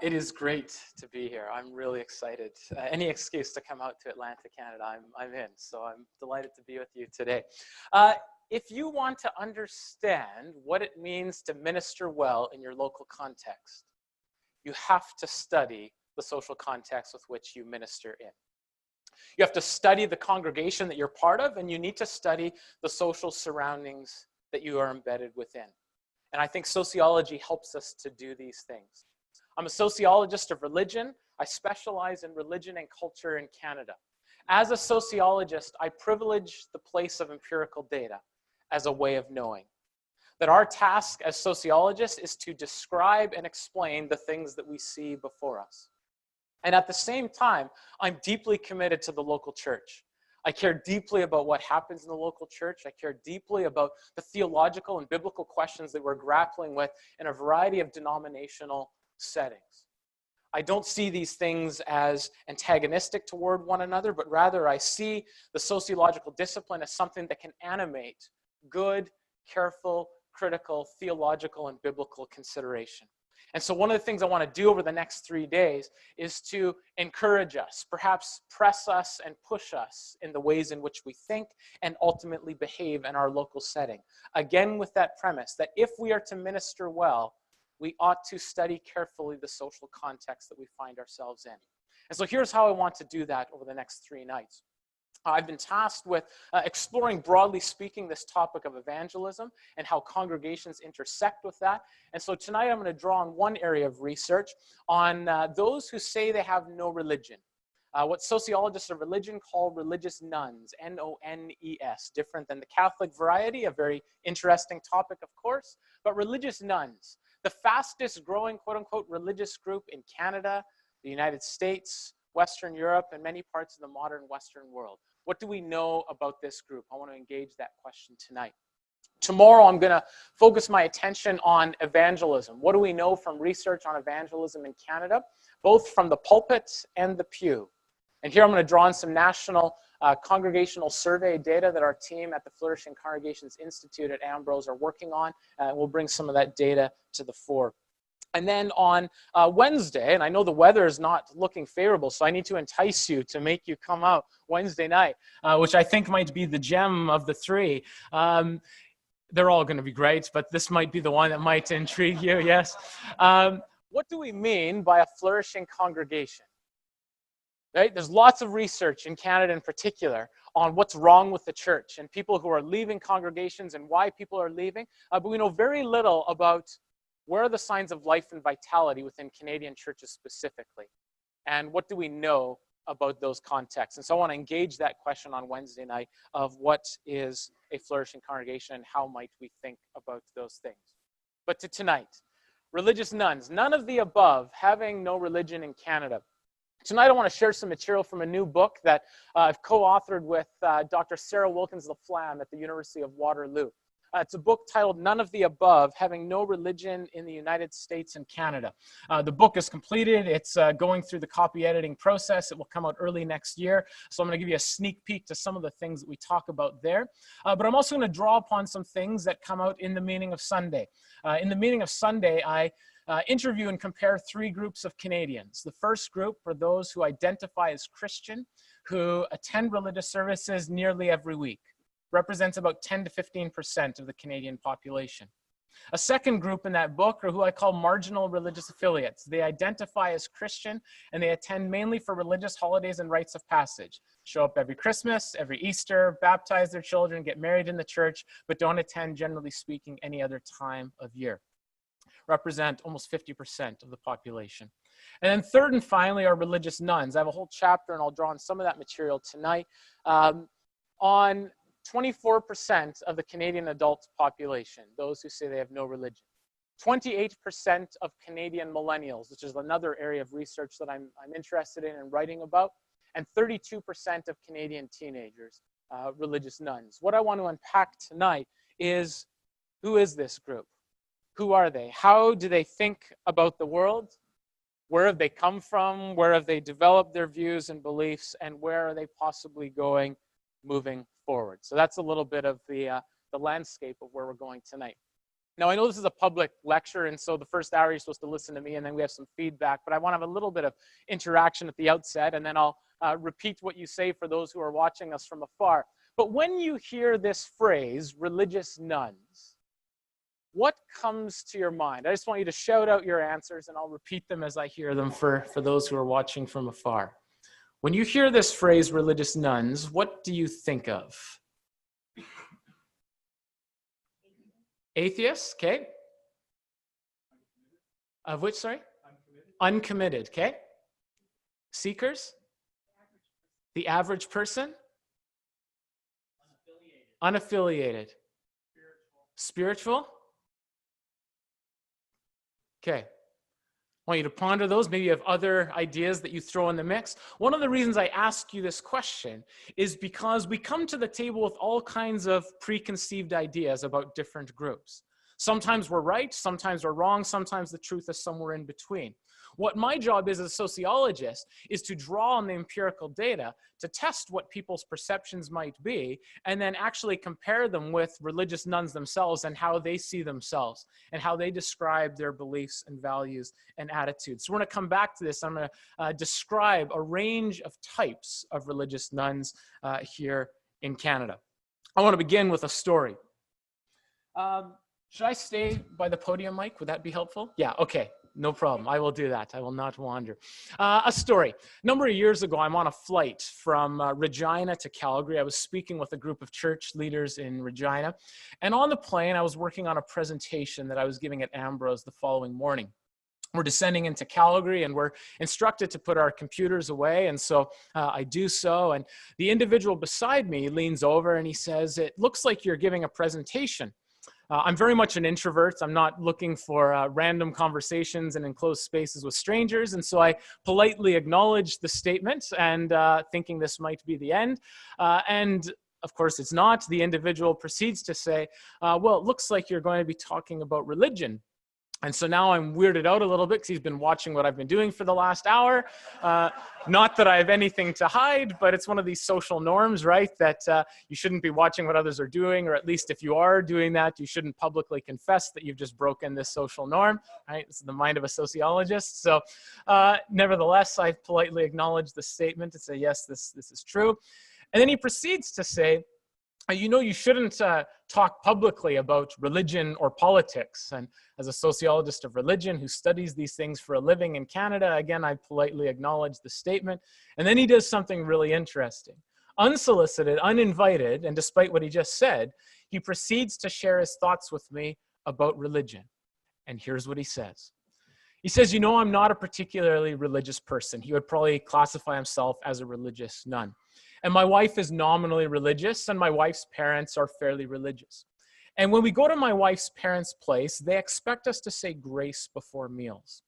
It is great to be here. I'm really excited. Any excuse to come out to Atlanta, Canada, I'm in. So I'm delighted to be with you today. If you want to understand what it means to minister well in your local context, you have to study the social context with which you minister in. You have to study the congregation that you're part of, and you need to study the social surroundings that you are embedded within. And I think sociology helps us to do these things. I'm a sociologist of religion. I specialize in religion and culture in Canada. As a sociologist, I privilege the place of empirical data as a way of knowing. That our task as sociologists is to describe and explain the things that we see before us. And at the same time, I'm deeply committed to the local church. I care deeply about what happens in the local church. I care deeply about the theological and biblical questions that we're grappling with in a variety of denominational settings. I don't see these things as antagonistic toward one another, but rather I see the sociological discipline as something that can animate good, careful, critical, theological, and biblical consideration. And so one of the things I want to do over the next 3 days is to encourage us, perhaps press us and push us in the ways in which we think and ultimately behave in our local setting. Again, with that premise that if we are to minister well, we ought to study carefully the social context that we find ourselves in. And so here's how I want to do that over the next 3 nights. I've been tasked with exploring, broadly speaking, this topic of evangelism and how congregations intersect with that. And so tonight I'm going to draw on one area of research on those who say they have no religion. What sociologists of religion call religious nuns, N-O-N-E-S, different than the Catholic variety, a very interesting topic, of course, but religious nuns. The fastest growing, quote-unquote, religious group in Canada, the United States, Western Europe, and many parts of the modern Western world. What do we know about this group? I want to engage that question tonight. Tomorrow, I'm going to focus my attention on evangelism. What do we know from research on evangelism in Canada, both from the pulpit and the pew? And here I'm going to draw on some national congregational survey data that our team at the Flourishing Congregations Institute at Ambrose are working on. We'll bring some of that data to the fore. And then on Wednesday, and I know the weather is not looking favorable, so I need to entice you to make you come out Wednesday night, which I think might be the gem of the 3. They're all going to be great, but this might be the one that might intrigue you, yes. What do we mean by a flourishing congregation? Right? There's lots of research in Canada in particular on what's wrong with the church and people who are leaving congregations and why people are leaving, but we know very little about where are the signs of life and vitality within Canadian churches specifically, and what do we know about those contexts? And so I want to engage that question on Wednesday night of what is a flourishing congregation and how might we think about those things. But to tonight, religious nuns, none of the above, having no religion in Canada. Tonight I want to share some material from a new book that I've co-authored with Dr. Sarah Wilkins-LaFlamme at the University of Waterloo. It's a book titled None of the Above, Having No Religion in the United States and Canada. The book is completed. It's going through the copy editing process. It will come out early next year. So I'm going to give you a sneak peek to some of the things that we talk about there. But I'm also going to draw upon some things that come out in the Meaning of Sunday. In the Meaning of Sunday, I interview and compare 3 groups of Canadians. The first group are those who identify as Christian, who attend religious services nearly every week. Represents about 10 to 15% of the Canadian population. A second group in that book are who I call marginal religious affiliates. They identify as Christian and they attend mainly for religious holidays and rites of passage. Show up every Christmas, every Easter, baptize their children, get married in the church, but don't attend, generally speaking, any other time of year. Represent almost 50% of the population. And then third and finally are religious nuns. I have a whole chapter and I'll draw on some of that material tonight on 24% of the Canadian adult population, those who say they have no religion. 28% of Canadian millennials, which is another area of research that I'm interested in and writing about, and 32% of Canadian teenagers, religious nuns. What I want to unpack tonight is, who is this group? Who are they? How do they think about the world? Where have they come from? Where have they developed their views and beliefs? And where are they possibly going moving forward? So that's a little bit of the landscape of where we're going tonight. Now, I know this is a public lecture, and so the first hour you're supposed to listen to me, and then we have some feedback, but I want to have a little bit of interaction at the outset, and then I'll repeat what you say for those who are watching us from afar. But when you hear this phrase, religious nuns, what comes to your mind? I just want you to shout out your answers, and I'll repeat them as I hear them for those who are watching from afar. When you hear this phrase, religious nuns, what do you think of? Atheists, okay. Of which, sorry? Uncommitted, okay. Seekers? The average person? Unaffiliated. Spiritual? Okay. I want you to ponder those. Maybe you have other ideas that you throw in the mix. One of the reasons I ask you this question is because we come to the table with all kinds of preconceived ideas about different groups. Sometimes we're right, sometimes we're wrong, sometimes the truth is somewhere in between. What my job is as a sociologist is to draw on the empirical data to test what people's perceptions might be, and then actually compare them with religious nuns themselves and how they see themselves and how they describe their beliefs and values and attitudes. So we're going to come back to this. I'm going to describe a range of types of religious nuns here in Canada. I want to begin with a story. Should I stay by the podium, Mike? Would that be helpful? Yeah, okay. No problem. I will do that. I will not wander. A story. A number of years ago, I'm on a flight from Regina to Calgary. I was speaking with a group of church leaders in Regina. And on the plane, I was working on a presentation that I was giving at Ambrose the following morning. We're descending into Calgary, and we're instructed to put our computers away. And so I do so. And the individual beside me leans over and he says, "It looks like you're giving a presentation." I'm very much an introvert. I'm not looking for random conversations and enclosed spaces with strangers. And so I politely acknowledged the statement and thinking this might be the end. And of course, it's not. The individual proceeds to say, well, it looks like you're going to be talking about religion. And so now I'm weirded out a little bit because he's been watching what I've been doing for the last hour. Not that I have anything to hide, but it's one of these social norms, right? That you shouldn't be watching what others are doing, or at least if you are doing that, you shouldn't publicly confess that you've just broken this social norm, right? This is the mind of a sociologist. So nevertheless, I politely acknowledge the statement to say, yes, this is true. And then he proceeds to say, you know, you shouldn't talk publicly about religion or politics. And as a sociologist of religion who studies these things for a living in Canada, again, I politely acknowledge the statement. And then he does something really interesting. Unsolicited, uninvited, and despite what he just said, he proceeds to share his thoughts with me about religion. And here's what he says. He says, you know, I'm not a particularly religious person. He would probably classify himself as a religious nun. And my wife is nominally religious, and my wife's parents are fairly religious. And when we go to my wife's parents' place, they expect us to say grace before meals.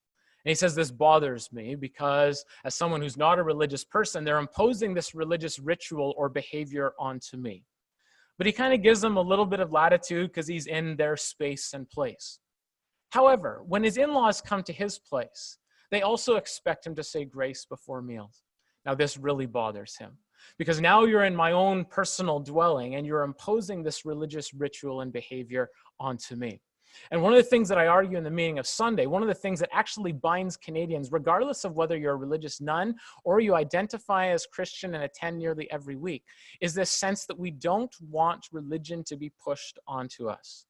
And he says, this bothers me because as someone who's not a religious person, they're imposing this religious ritual or behavior onto me. But he kind of gives them a little bit of latitude because he's in their space and place. However, when his in-laws come to his place, they also expect him to say grace before meals. Now, this really bothers him. Because now you're in my own personal dwelling and you're imposing this religious ritual and behavior onto me. And one of the things that I argue in the meaning of Sunday, one of the things that actually binds Canadians, regardless of whether you're a religious nun or you identify as Christian and attend nearly every week, is this sense that we don't want religion to be pushed onto us.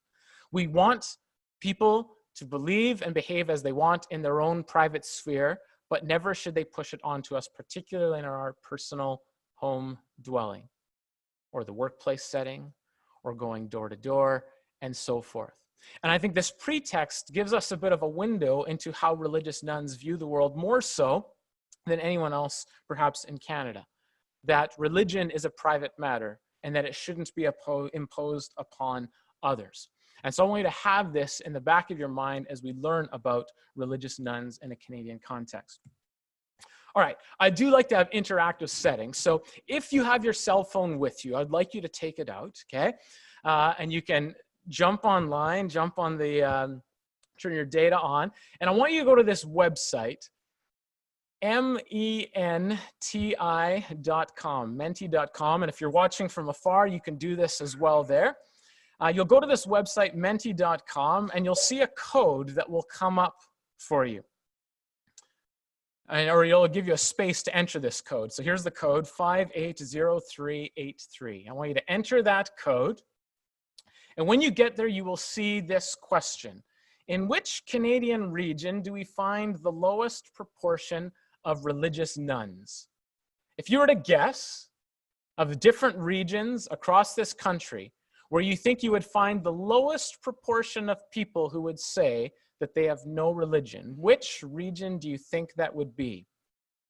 We want people to believe and behave as they want in their own private sphere, but never should they push it onto us, particularly in our personal home dwelling, or the workplace setting, or going door to door, and so forth. And I think this pretext gives us a bit of a window into how religious nuns view the world, more so than anyone else, perhaps in Canada. That religion is a private matter, and that it shouldn't be imposed upon others. And so I want you to have this in the back of your mind as we learn about religious nuns in a Canadian context. All right, I do like to have interactive settings. So if you have your cell phone with you, I'd like you to take it out, okay? And you can jump online, jump on the, turn your data on. And I want you to go to this website, menti.com, menti.com. And if you're watching from afar, you can do this as well there. you'll go to this website, menti.com, and you'll see a code that will come up for you. Or it'll give you a space to enter this code. So here's the code, 580383. I want you to enter that code. And when you get there, you will see this question. In which Canadian region do we find the lowest proportion of religious nuns? If you were to guess of the different regions across this country where you think you would find the lowest proportion of people who would say that they have no religion, which region do you think that would be?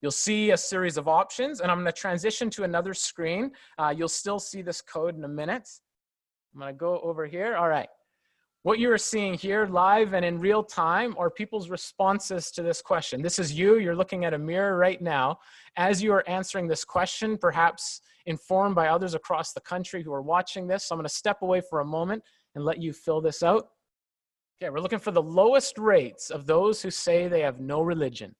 You'll see a series of options, and I'm going to transition to another screen. You'll still see this code in a minute. I'm going to go over here. All right. What you're seeing here live and in real time are people's responses to this question. This is you. You're looking at a mirror right now. As you are answering this question, perhaps informed by others across the country who are watching this, so I'm going to step away for a moment and let you fill this out. Okay, we're looking for the lowest rates of those who say they have no religion.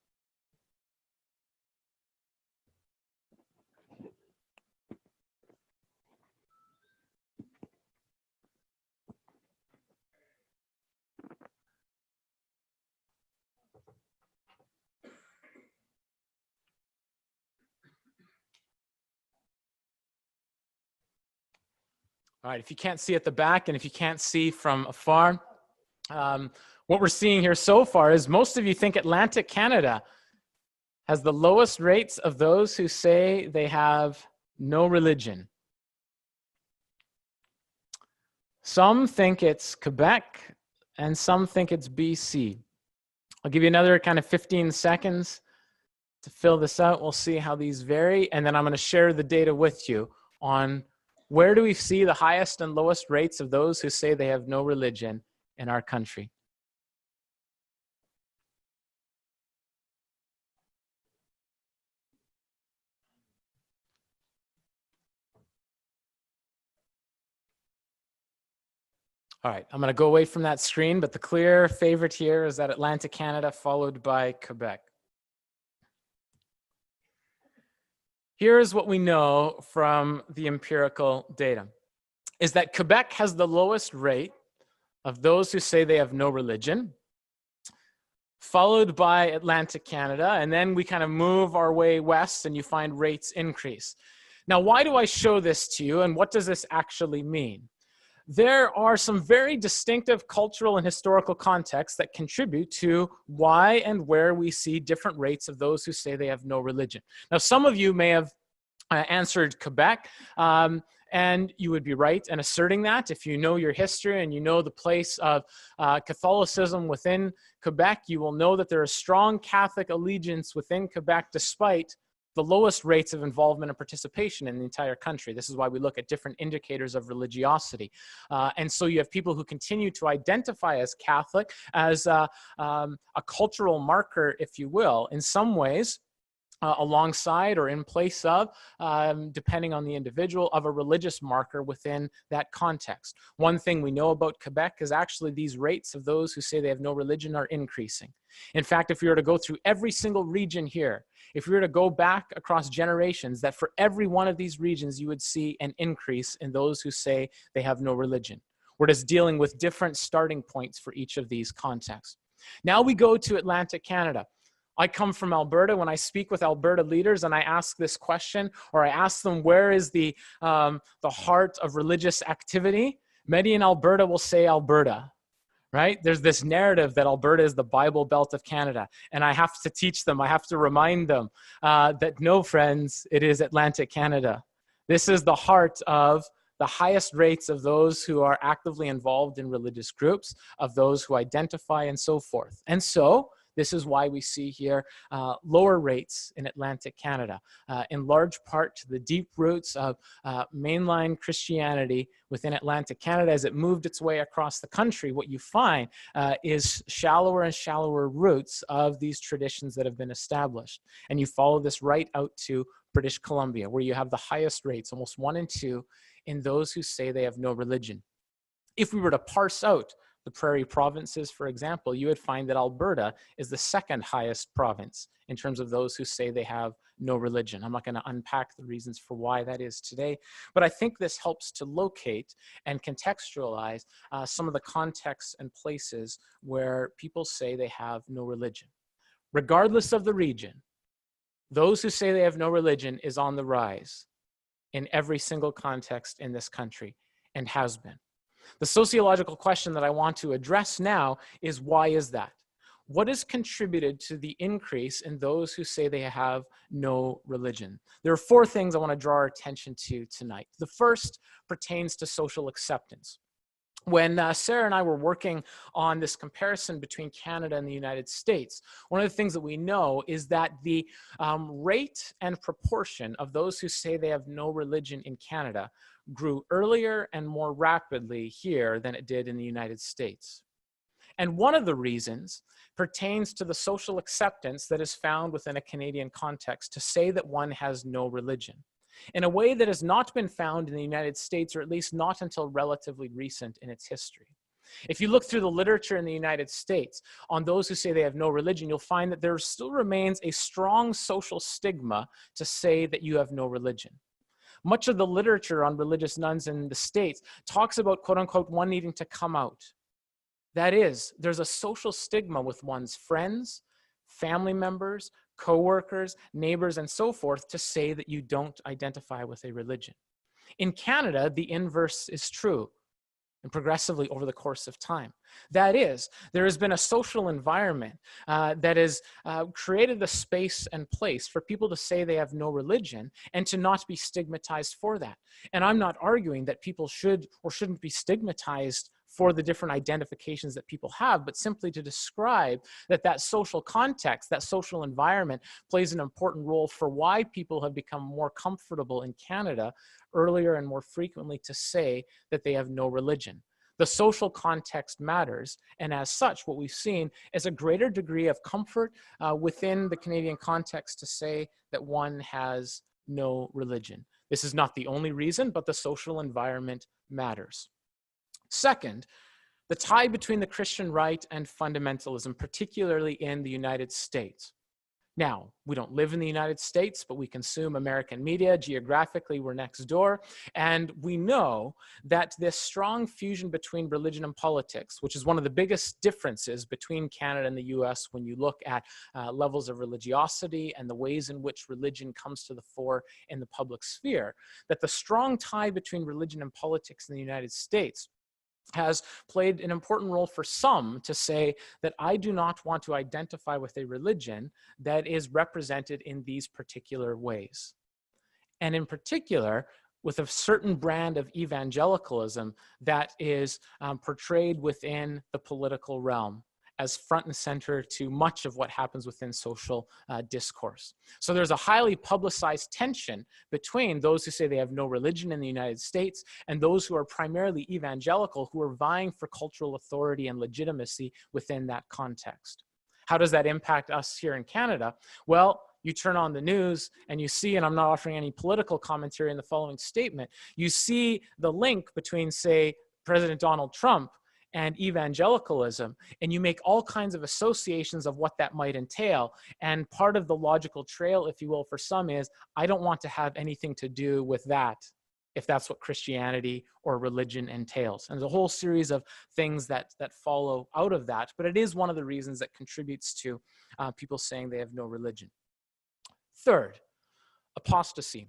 All right, if you can't see at the back and if you can't see from afar, what we're seeing here so far is most of you think Atlantic Canada has the lowest rates of those who say they have no religion. Some think it's Quebec and some think it's BC. I'll give you another kind of 15 seconds to fill this out. We'll see how these vary, and then I'm going to share the data with you on where do we see the highest and lowest rates of those who say they have no religion in our country. All right, I'm going to go away from that screen, but the clear favorite here is that Atlantic Canada, followed by Quebec. Here's what we know from the empirical data, is that Quebec has the lowest rate of those who say they have no religion, followed by Atlantic Canada, and then we kind of move our way west and you find rates increase. Now, why do I show this to you, and what does this actually mean? There are some very distinctive cultural and historical contexts that contribute to why and where we see different rates of those who say they have no religion. Now, some of you may have answered Quebec, and you would be right in asserting that. If you know your history and you know the place of Catholicism within Quebec, you will know that there is strong Catholic allegiance within Quebec despite the lowest rates of involvement and participation in the entire country. This is why we look at different indicators of religiosity. And so you have people who continue to identify as Catholic as a cultural marker, if you will, in some ways, alongside or in place of, depending on the individual, of a religious marker within that context. One thing we know about Quebec is actually these rates of those who say they have no religion are increasing. In fact, if we were to go through every single region here, if we were to go back across generations, that for every one of these regions, you would see an increase in those who say they have no religion. We're just dealing with different starting points for each of these contexts. Now we go to Atlantic Canada. I come from Alberta. When I speak with Alberta leaders and I ask this question, or I ask them where is the heart of religious activity, many in Alberta will say Alberta. Right? There's this narrative that Alberta is the Bible Belt of Canada. And I have to teach them, I have to remind them that no, friends, it is Atlantic Canada. This is the heart of the highest rates of those who are actively involved in religious groups, of those who identify and so forth. And so this is why we see here lower rates in Atlantic Canada, in large part to the deep roots of mainline Christianity within Atlantic Canada. As it moved its way across the country, what you find is shallower and shallower roots of these traditions that have been established. And you follow this right out to British Columbia, where you have the highest rates, almost 1 in 2, in those who say they have no religion. If we were to parse out the prairie provinces, for example, you would find that Alberta is the second highest province in terms of those who say they have no religion. I'm not going to unpack the reasons for why that is today, but I think this helps to locate and contextualize some of the contexts and places where people say they have no religion. Regardless of the region, those who say they have no religion is on the rise in every single context in this country, and has been. The sociological question that I want to address now is, why is that? What has contributed to the increase in those who say they have no religion? There are four things I want to draw our attention to tonight. The first pertains to social acceptance. When Sarah and I were working on this comparison between Canada and the United States, one of the things that we know is that the rate and proportion of those who say they have no religion in Canada grew earlier and more rapidly here than it did in the United States. And one of the reasons pertains to the social acceptance that is found within a Canadian context to say that one has no religion, in a way that has not been found in the United States, or at least not until relatively recent in its history. If you look through the literature in the United States on those who say they have no religion, you'll find that there still remains a strong social stigma to say that you have no religion. Much of the literature on religious nuns in the States talks about, quote unquote, one needing to come out. That is, there's a social stigma with one's friends, family members, co-workers, neighbors, and so forth to say that you don't identify with a religion. In Canada, the inverse is true, and progressively over the course of time. That is, there has been a social environment that has created the space and place for people to say they have no religion and to not be stigmatized for that. And I'm not arguing that people should or shouldn't be stigmatized for the different identifications that people have, but simply to describe that that social context, that social environment plays an important role for why people have become more comfortable in Canada earlier and more frequently to say that they have no religion. The social context matters, and as such, what we've seen is a greater degree of comfort within the Canadian context to say that one has no religion. This is not the only reason, but the social environment matters. Second, the tie between the Christian right and fundamentalism, particularly in the United States. Now, we don't live in the United States, but we consume American media. Geographically, we're next door. And we know that this strong fusion between religion and politics, which is one of the biggest differences between Canada and the US when you look at levels of religiosity and the ways in which religion comes to the fore in the public sphere, that the strong tie between religion and politics in the United States has played an important role for some to say that I do not want to identify with a religion that is represented in these particular ways. And in particular, with a certain brand of evangelicalism that is portrayed within the political realm as front and center to much of what happens within social discourse. So there's a highly publicized tension between those who say they have no religion in the United States and those who are primarily evangelical, who are vying for cultural authority and legitimacy within that context. How does that impact us here in Canada? Well, you turn on the news and you see, and I'm not offering any political commentary in the following statement, you see the link between, say, President Donald Trump and evangelicalism, and you make all kinds of associations of what that might entail. And part of the logical trail, if you will, for some is, I don't want to have anything to do with that, if that's what Christianity or religion entails. And there's a whole series of things that follow out of that, but it is one of the reasons that contributes to people saying they have no religion. Third, apostasy.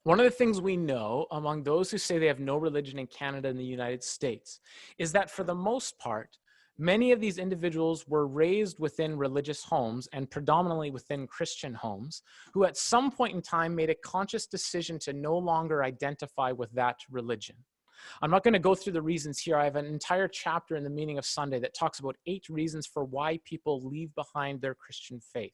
One of the things we know among those who say they have no religion in Canada and the United States is that for the most part, many of these individuals were raised within religious homes and predominantly within Christian homes, who at some point in time made a conscious decision to no longer identify with that religion. I'm not going to go through the reasons here. I have an entire chapter in The Meaning of Sunday that talks about 8 reasons for why people leave behind their Christian faith.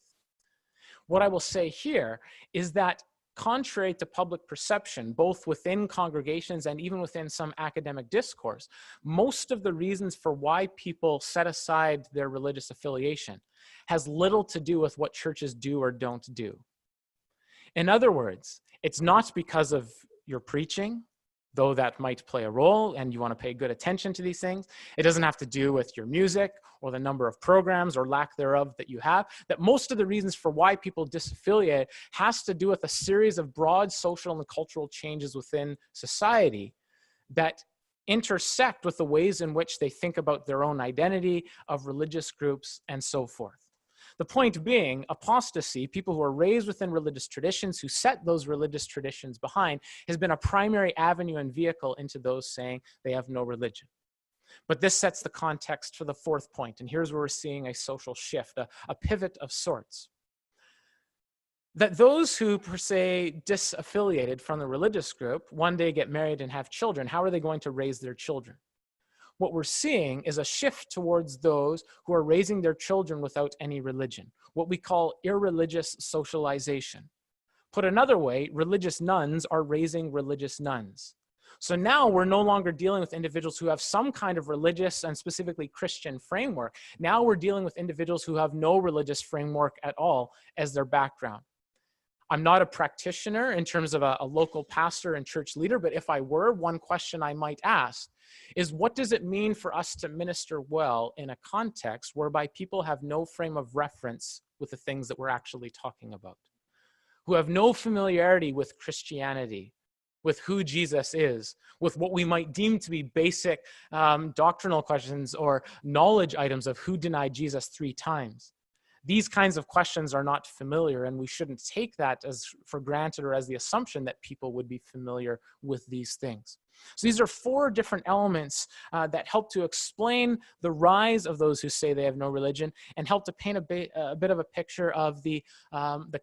What I will say here is that contrary to public perception, both within congregations and even within some academic discourse, most of the reasons for why people set aside their religious affiliation has little to do with what churches do or don't do. In other words, it's not because of your preaching, though that might play a role and you want to pay good attention to these things. It doesn't have to do with your music or the number of programs or lack thereof that you have. That most of the reasons for why people disaffiliate has to do with a series of broad social and cultural changes within society that intersect with the ways in which they think about their own identity, of religious groups, and so forth. The point being, apostasy, people who are raised within religious traditions, who set those religious traditions behind, has been a primary avenue and vehicle into those saying they have no religion. But this sets the context for the fourth point, and here's where we're seeing a social shift, a pivot of sorts. That those who, per se, disaffiliated from the religious group one day get married and have children, how are they going to raise their children? What we're seeing is a shift towards those who are raising their children without any religion, what we call irreligious socialization. Put another way, religious nuns are raising religious nuns. So now we're no longer dealing with individuals who have some kind of religious and specifically Christian framework. Now we're dealing with individuals who have no religious framework at all as their background. I'm not a practitioner in terms of a local pastor and church leader, but if I were, one question I might ask is, what does it mean for us to minister well in a context whereby people have no frame of reference with the things that we're actually talking about, who have no familiarity with Christianity, with who Jesus is, with what we might deem to be basic doctrinal questions or knowledge items of who denied Jesus 3 times? These kinds of questions are not familiar, and we shouldn't take that as for granted or as the assumption that people would be familiar with these things. So these are 4 different elements that help to explain the rise of those who say they have no religion and help to paint a bit of a picture of the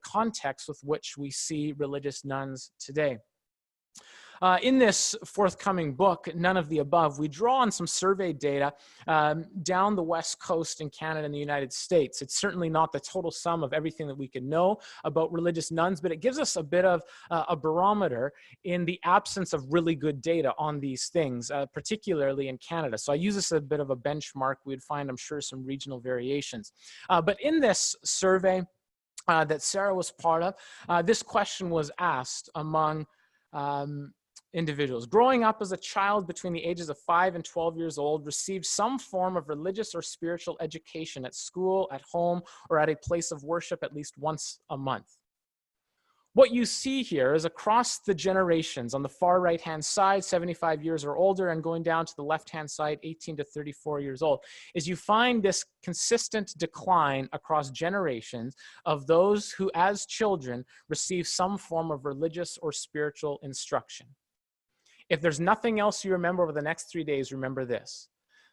context with which we see religious nuns today. In this forthcoming book, None of the Above, we draw on some survey data down the West Coast in Canada and the United States. It's certainly not the total sum of everything that we can know about religious nuns, but it gives us a bit of a barometer in the absence of really good data on these things, particularly in Canada. So I use this as a bit of a benchmark. We'd find, I'm sure, some regional variations. But in this survey that Sarah was part of, this question was asked among individuals. Growing up as a child between the ages of 5 and 12 years old, received some form of religious or spiritual education at school, at home, or at a place of worship at least once a month. What you see here is across the generations, on the far right-hand side, 75 years or older, and going down to the left-hand side, 18 to 34 years old, is you find this consistent decline across generations of those who, as children, receive some form of religious or spiritual instruction. If there's nothing else you remember over the next 3 days, remember this: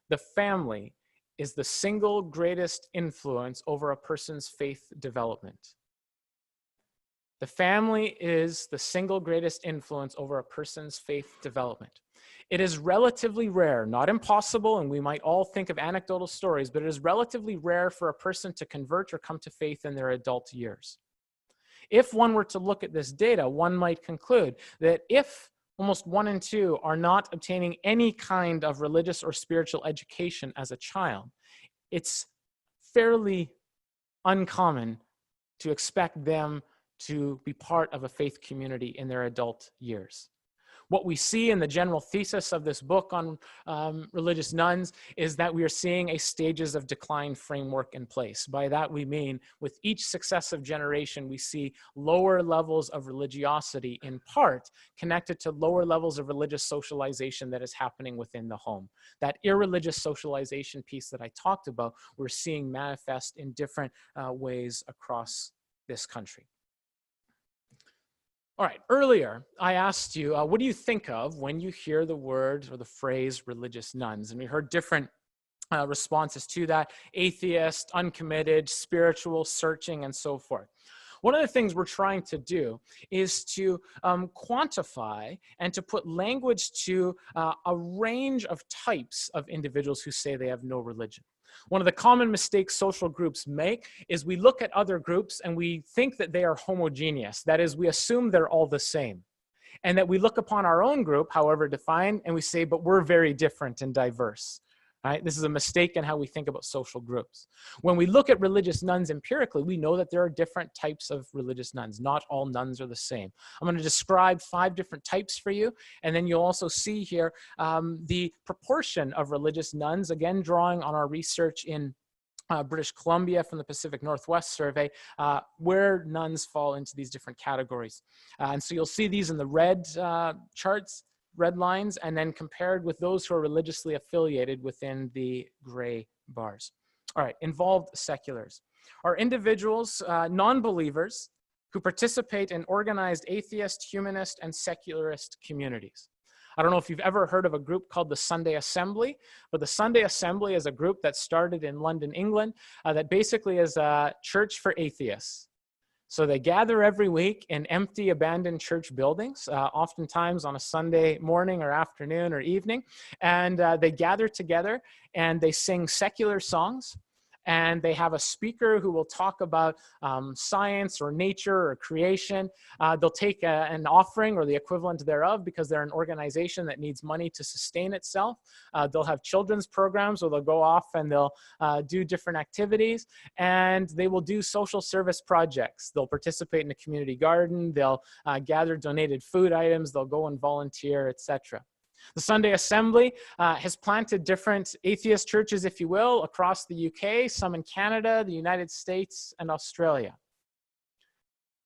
the family is the single greatest influence over a person's faith development. The family is the single greatest influence over a person's faith development. It is relatively rare, not impossible, and we might all think of anecdotal stories, but it is relatively rare for a person to convert or come to faith in their adult years. If one were to look at this data, one might conclude that if almost 1 in 2 are not obtaining any kind of religious or spiritual education as a child, it's fairly uncommon to expect them to be part of a faith community in their adult years. What we see in the general thesis of this book on religious nuns is that we are seeing a stages of decline framework in place. By that we mean with each successive generation, we see lower levels of religiosity, in part connected to lower levels of religious socialization that is happening within the home. That irreligious socialization piece that I talked about, we're seeing manifest in different ways across this country. All right, earlier I asked you, what do you think of when you hear the word or the phrase religious nuns? And we heard different responses to that: atheist, uncommitted, spiritual, searching, and so forth. One of the things we're trying to do is to quantify and to put language to a range of types of individuals who say they have no religion. One of the common mistakes social groups make is we look at other groups and we think that they are homogeneous. That is, we assume they're all the same. And that we look upon our own group, however defined, and we say, but we're very different and diverse. Right? This is a mistake in how we think about social groups. When we look at religious nuns empirically, we know that there are different types of religious nuns. Not all nuns are the same. I'm going to describe 5 different types for you, and then you'll also see here the proportion of religious nuns, again drawing on our research in British Columbia from the Pacific Northwest survey, where nuns fall into these different categories. And so you'll see these in the red charts, red lines, and then compared with those who are religiously affiliated within the gray bars. All right, involved seculars are individuals, non-believers, who participate in organized atheist, humanist, and secularist communities. I don't know if you've ever heard of a group called the Sunday Assembly, but the Sunday Assembly is a group that started in London, England, that basically is a church for atheists. So they gather every week in empty, abandoned church buildings, oftentimes on a Sunday morning or afternoon or evening, and they gather together and they sing secular songs. And they have a speaker who will talk about science or nature or creation. They'll take an offering or the equivalent thereof because they're an organization that needs money to sustain itself. They'll have children's programs where they'll go off and they'll do different activities. And they will do social service projects. They'll participate in a community garden. They'll gather donated food items. They'll go and volunteer, etc. The Sunday Assembly has planted different atheist churches, if you will, across the UK, some in Canada, the United States, and Australia.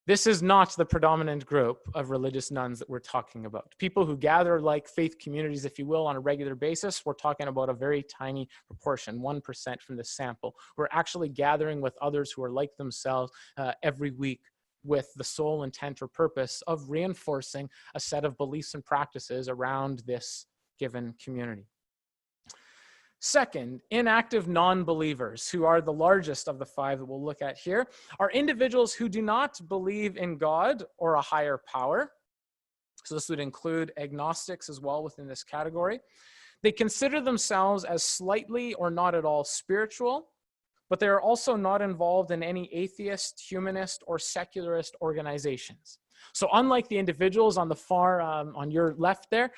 This is not the predominant group of religious nuns that we're talking about. People who gather like faith communities, if you will, on a regular basis, we're talking about a very tiny proportion, 1% from the sample. We're actually gathering with others who are like themselves every week, with the sole intent or purpose of reinforcing a set of beliefs and practices around this given community. Second, inactive non-believers, who are the largest of the 5 that we'll look at here, are individuals who do not believe in God or a higher power. So this would include agnostics as well within this category. They consider themselves as slightly or not at all spiritual, but they are also not involved in any atheist, humanist, or secularist organizations. So unlike the individuals on the far, on your left there,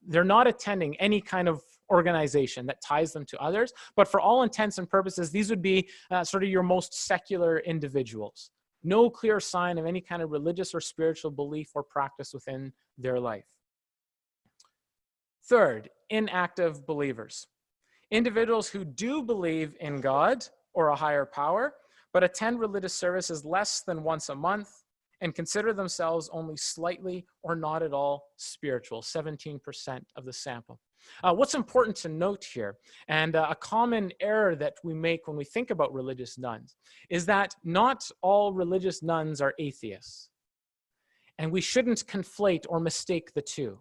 they're not attending any kind of organization that ties them to others, but for all intents and purposes, these would be sort of your most secular individuals. No clear sign of any kind of religious or spiritual belief or practice within their life. Third, inactive believers. Individuals who do believe in God or a higher power, but attend religious services less than once a month and consider themselves only slightly or not at all spiritual, 17% of the sample. What's important to note here, and a common error that we make when we think about religious nuns, is that not all religious nuns are atheists. And we shouldn't conflate or mistake the two.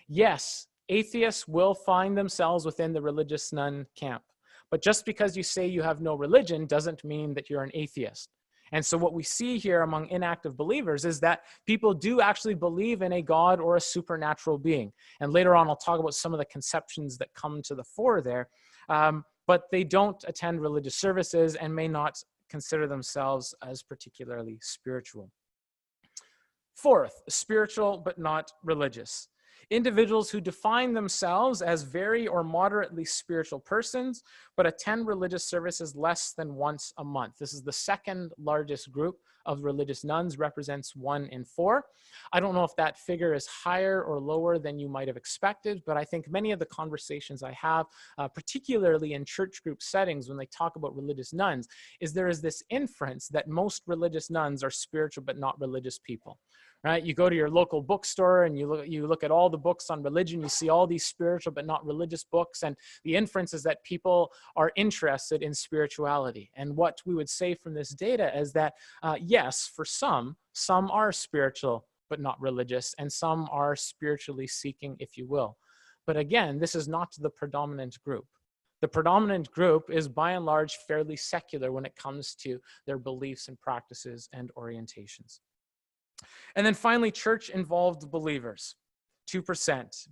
Yes, atheists will find themselves within the religious nun camp. But just because you say you have no religion doesn't mean that you're an atheist. And so what we see here among inactive believers is that people do actually believe in a God or a supernatural being. And later on, I'll talk about some of the conceptions that come to the fore there. But they don't attend religious services and may not consider themselves as particularly spiritual. Fourth, spiritual but not religious. Individuals who define themselves as very or moderately spiritual persons, but attend religious services less than once a month. This is the second largest group of religious nuns, represents 1 in 4. I don't know if that figure is higher or lower than you might have expected, but I think many of the conversations I have, particularly in church group settings when they talk about religious nuns, is there is this inference that most religious nuns are spiritual but not religious people. Right? You go to your local bookstore and you look at all the books on religion, you see all these spiritual but not religious books, and the inference is that people are interested in spirituality. And what we would say from this data is that, yes, for some are spiritual but not religious, and some are spiritually seeking, if you will. But again, this is not the predominant group. The predominant group is by and large fairly secular when it comes to their beliefs and practices and orientations. And then finally, church-involved believers, 2%.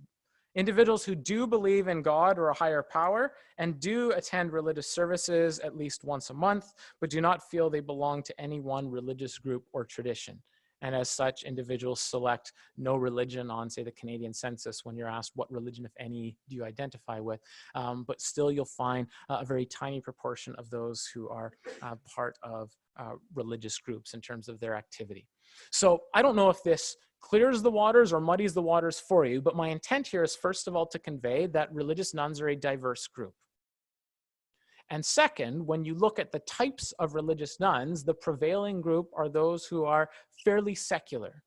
Individuals who do believe in God or a higher power and do attend religious services at least once a month, but do not feel they belong to any one religious group or tradition. And as such, individuals select no religion on, say, the Canadian census when you're asked what religion, if any, do you identify with. But still, you'll find a very tiny proportion of those who are part of religious groups in terms of their activity. So I don't know if this clears the waters or muddies the waters for you, but my intent here is, first of all, to convey that religious nuns are a diverse group. And second, when you look at the types of religious nuns, the prevailing group are those who are fairly secular,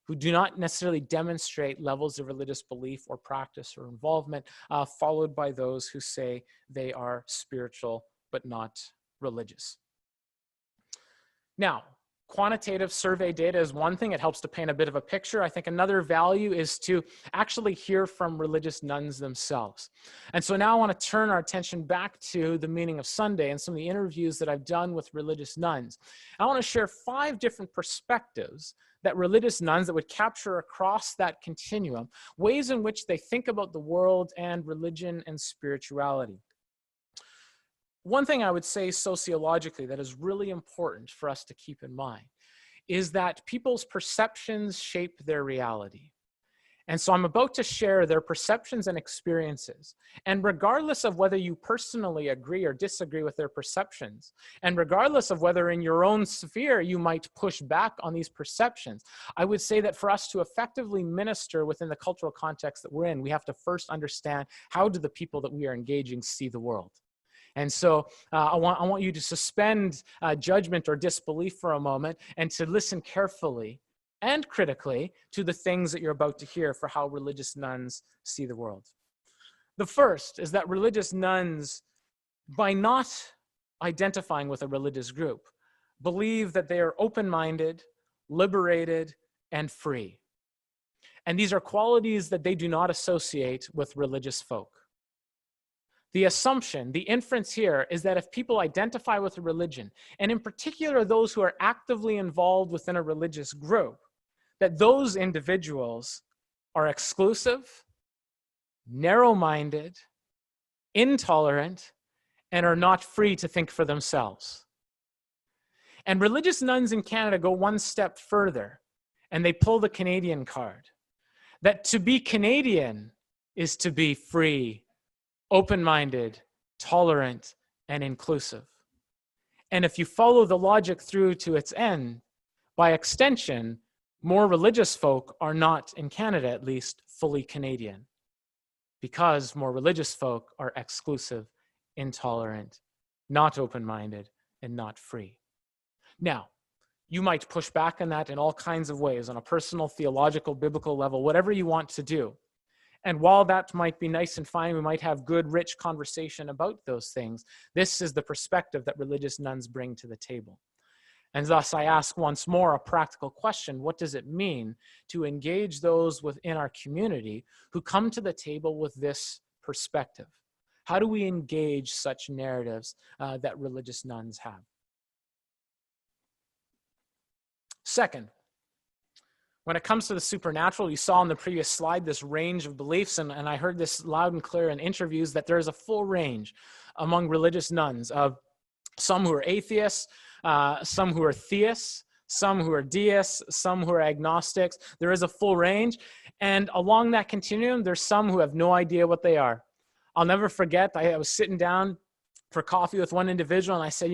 who do not necessarily demonstrate levels of religious belief or practice or involvement, followed by those who say they are spiritual but not religious. Now, quantitative survey data is one thing. It helps to paint a bit of a picture. I think another value is to actually hear from religious nuns themselves. And so now I want to turn our attention back to the meaning of Sunday and some of the interviews that I've done with religious nuns. I want to share 5 different perspectives that religious nuns that would capture across that continuum, ways in which they think about the world and religion and spirituality. One thing I would say sociologically that is really important for us to keep in mind is that people's perceptions shape their reality. And so I'm about to share their perceptions and experiences. And regardless of whether you personally agree or disagree with their perceptions, and regardless of whether in your own sphere you might push back on these perceptions, I would say that for us to effectively minister within the cultural context that we're in, we have to first understand, how do the people that we are engaging see the world? And so I want you to suspend judgment or disbelief for a moment and to listen carefully and critically to the things that you're about to hear for how religious nuns see the world. The first is that religious nuns, by not identifying with a religious group, believe that they are open-minded, liberated, and free. And these are qualities that they do not associate with religious folk. The assumption, the inference here is that if people identify with a religion, and in particular those who are actively involved within a religious group, that those individuals are exclusive, narrow-minded, intolerant, and are not free to think for themselves. And religious nuns in Canada go one step further, and they pull the Canadian card, that to be Canadian is to be free, open-minded, tolerant, and inclusive. And if you follow the logic through to its end, by extension, more religious folk are not, in Canada at least, fully Canadian, because more religious folk are exclusive, intolerant, not open-minded, and not free. Now, you might push back on that in all kinds of ways, on a personal, theological, biblical level, whatever you want to do. And while that might be nice and fine, we might have good, rich conversation about those things, this is the perspective that religious nuns bring to the table. And thus I ask once more a practical question: what does it mean to engage those within our community who come to the table with this perspective? How do we engage such narratives that religious nuns have? Second, when it comes to the supernatural, you saw on the previous slide this range of beliefs, and I heard this loud and clear in interviews, that there is a full range among religious nuns of some who are atheists, some who are theists, some who are deists, some who are agnostics. There is a full range, and along that continuum, there's some who have no idea what they are. I'll never forget, I was sitting down for coffee with one individual, and I said,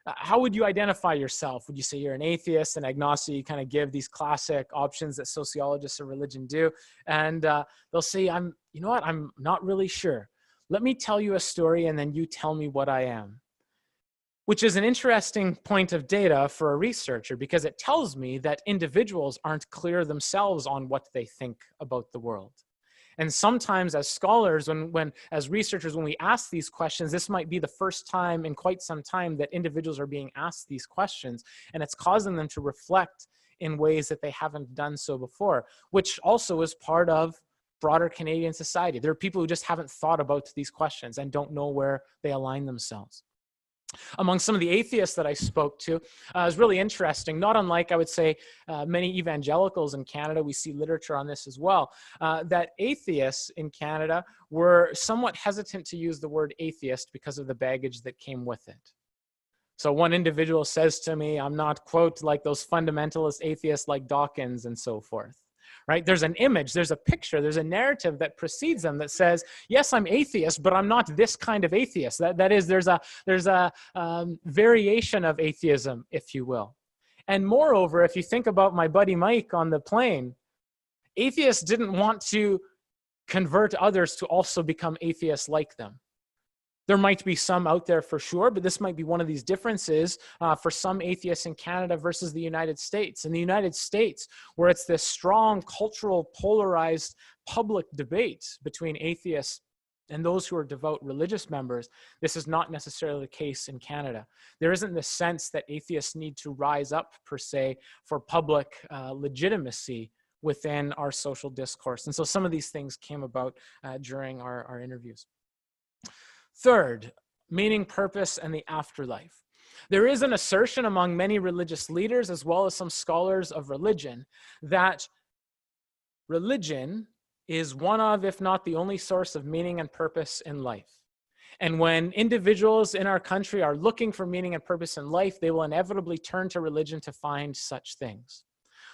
how would you identify yourself? Would you say you're an atheist, an agnostic? You kind of give these classic options that sociologists of religion do. And they'll say, I'm not really sure. Let me tell you a story and then you tell me what I am. Which is an interesting point of data for a researcher, because it tells me that individuals aren't clear themselves on what they think about the world. And sometimes as scholars, as researchers, when we ask these questions, this might be the first time in quite some time that individuals are being asked these questions, and it's causing them to reflect in ways that they haven't done so before, which also is part of broader Canadian society. There are people who just haven't thought about these questions and don't know where they align themselves. Among some of the atheists that I spoke to, it was really interesting, not unlike, I would say, many evangelicals in Canada. We see literature on this as well, that atheists in Canada were somewhat hesitant to use the word atheist because of the baggage that came with it. So one individual says to me, I'm not, quote, like those fundamentalist atheists like Dawkins and so forth, right? There's an image, there's a picture, there's a narrative that precedes them that says, yes, I'm atheist, but I'm not this kind of atheist. That is, there's a variation of atheism, if you will. And moreover, if you think about my buddy Mike on the plane, atheists didn't want to convert others to also become atheists like them. There might be some out there for sure, but this might be one of these differences for some atheists in Canada versus the United States. In the United States, where it's this strong cultural polarized public debate between atheists and those who are devout religious members, this is not necessarily the case in Canada. There isn't this sense that atheists need to rise up, per se, for public legitimacy within our social discourse. And so some of these things came about during our interviews. Third, meaning, purpose, and the afterlife. There is an assertion among many religious leaders, as well as some scholars of religion, that religion is one of, if not the only source of meaning and purpose in life. And when individuals in our country are looking for meaning and purpose in life, they will inevitably turn to religion to find such things.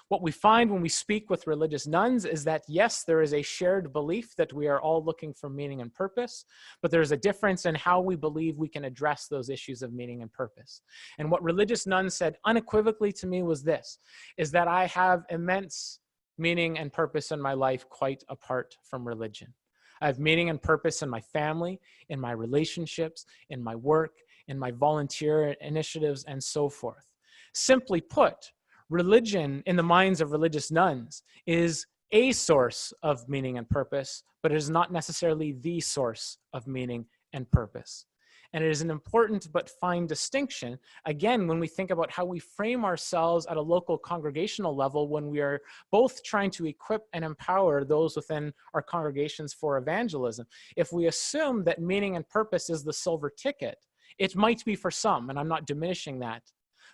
What we find when we speak with religious nuns is that, yes, there is a shared belief that we are all looking for meaning and purpose, but there's a difference in how we believe we can address those issues of meaning and purpose. And what religious nuns said unequivocally to me was this, is that I have immense meaning and purpose in my life quite apart from religion. I have meaning and purpose in my family, in my relationships, in my work, in my volunteer initiatives, and so forth. Simply put, religion, in the minds of religious nuns, is a source of meaning and purpose, but it is not necessarily the source of meaning and purpose. And it is an important but fine distinction, again, when we think about how we frame ourselves at a local congregational level when we are both trying to equip and empower those within our congregations for evangelism. If we assume that meaning and purpose is the silver ticket, it might be for some, and I'm not diminishing that,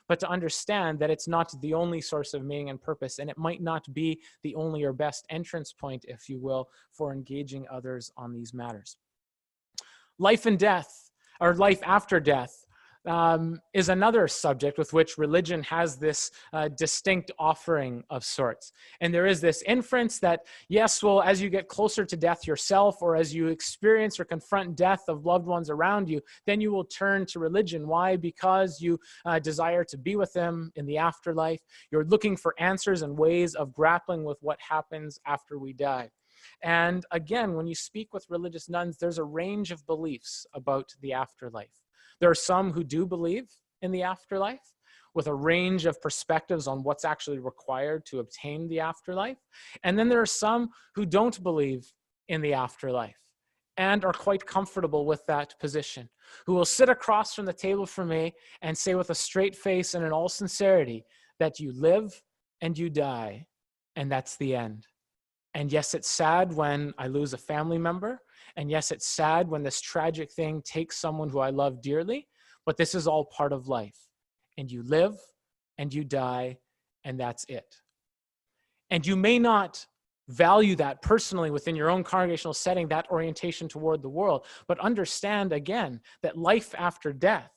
but to understand that it's not the only source of meaning and purpose, and it might not be the only or best entrance point, if you will, for engaging others on these matters. Life and death, or life after death, is another subject with which religion has this distinct offering of sorts. And there is this inference that, yes, well, as you get closer to death yourself, or as you experience or confront death of loved ones around you, then you will turn to religion. Why? Because you desire to be with them in the afterlife. You're looking for answers and ways of grappling with what happens after we die. And again, when you speak with religious nuns, there's a range of beliefs about the afterlife. There are some who do believe in the afterlife, with a range of perspectives on what's actually required to obtain the afterlife. And then there are some who don't believe in the afterlife and are quite comfortable with that position, who will sit across from the table from me and say with a straight face and in all sincerity that you live and you die, and that's the end. And yes, it's sad when I lose a family member. And yes, it's sad when this tragic thing takes someone who I love dearly, but this is all part of life. And you live and you die, and that's it. And you may not value that personally within your own congregational setting, that orientation toward the world, but understand again that life after death,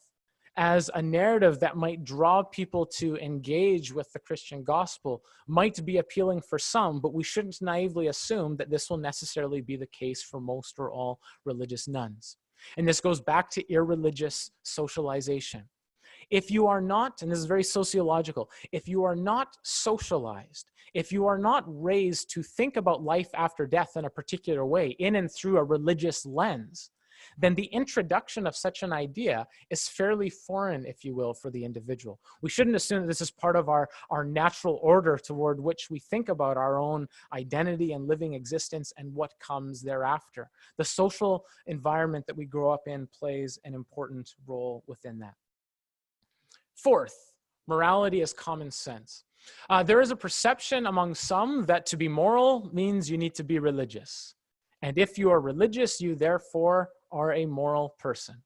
as a narrative that might draw people to engage with the Christian gospel, might be appealing for some, but we shouldn't naively assume that this will necessarily be the case for most or all religious nuns. And this goes back to irreligious socialization. If you are not, and this is very sociological, if you are not socialized, if you are not raised to think about life after death in a particular way, in and through a religious lens, then the introduction of such an idea is fairly foreign, if you will, for the individual. We shouldn't assume that this is part of our natural order toward which we think about our own identity and living existence and what comes thereafter. The social environment that we grow up in plays an important role within that. Fourth, morality is common sense. There is a perception among some that to be moral means you need to be religious. And if you are religious, you therefore are a moral person.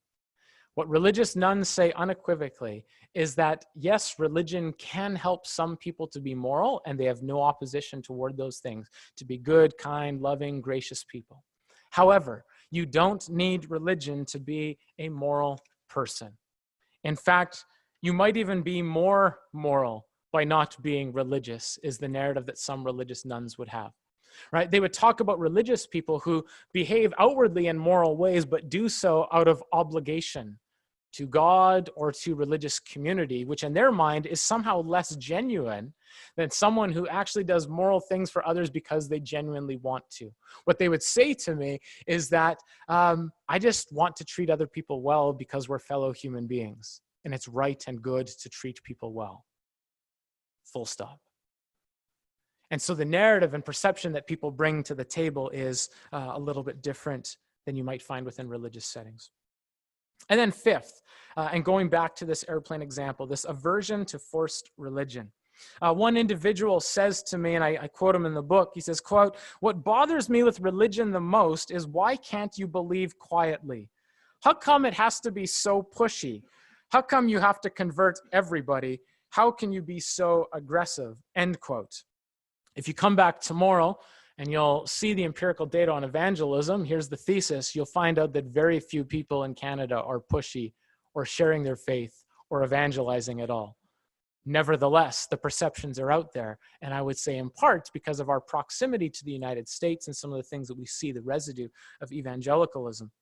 What religious nuns say unequivocally is that, yes, religion can help some people to be moral, and they have no opposition toward those things, to be good, kind, loving, gracious people. However, you don't need religion to be a moral person. In fact, You might even be more moral by not being religious, is the narrative that some religious nuns would have. Right? They would talk about religious people who behave outwardly in moral ways, but do so out of obligation to God or to religious community, which in their mind is somehow less genuine than someone who actually does moral things for others because they genuinely want to. What they would say to me is that I just want to treat other people well because we're fellow human beings, and it's right and good to treat people well. Full stop. And so the narrative and perception that people bring to the table is a little bit different than you might find within religious settings. And then fifth, and going back to this airplane example, this aversion to forced religion. One individual says to me, and I quote him in the book, he says, quote, "What bothers me with religion the most is why can't you believe quietly? How come it has to be so pushy? How come you have to convert everybody? How can you be so aggressive?" End quote. If you come back tomorrow and you'll see the empirical data on evangelism, here's the thesis, you'll find out that very few people in Canada are pushy or sharing their faith or evangelizing at all. Nevertheless, the perceptions are out there, and I would say in part because of our proximity to the United States and some of the things that we see, the residue of evangelicalism.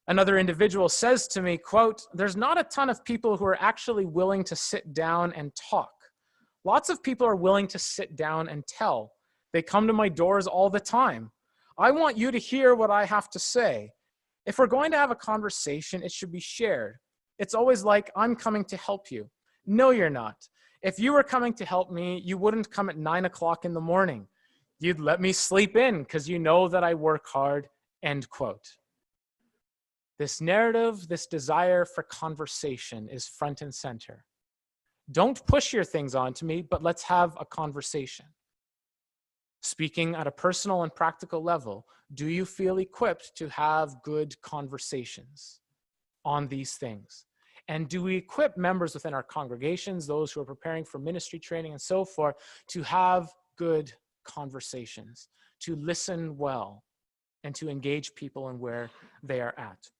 Another individual says to me, quote, "There's not a ton of people who are actually willing to sit down and talk. Lots of people are willing to sit down and tell. They come to my doors all the time. I want you to hear what I have to say. If we're going to have a conversation, it should be shared. It's always like, I'm coming to help you. No, you're not. If you were coming to help me, you wouldn't come at 9 o'clock in the morning. You'd let me sleep in because you know that I work hard," end quote. This narrative, this desire for conversation is front and center. Don't push your things onto me, but let's have a conversation. Speaking at a personal and practical level, do you feel equipped to have good conversations on these things? And do we equip members within our congregations, those who are preparing for ministry training and so forth, to have good conversations, to listen well, and to engage people in where they are at?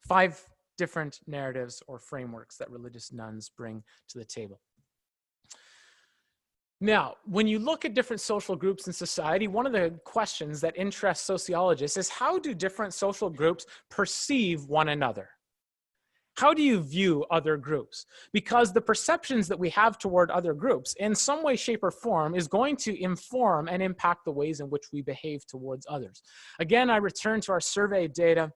5 different narratives or frameworks that religious nuns bring to the table. Now, when you look at different social groups in society, one of the questions that interests sociologists is how do different social groups perceive one another? How do you view other groups? Because the perceptions that we have toward other groups in some way, shape, or form is going to inform and impact the ways in which we behave towards others. Again, I return to our survey data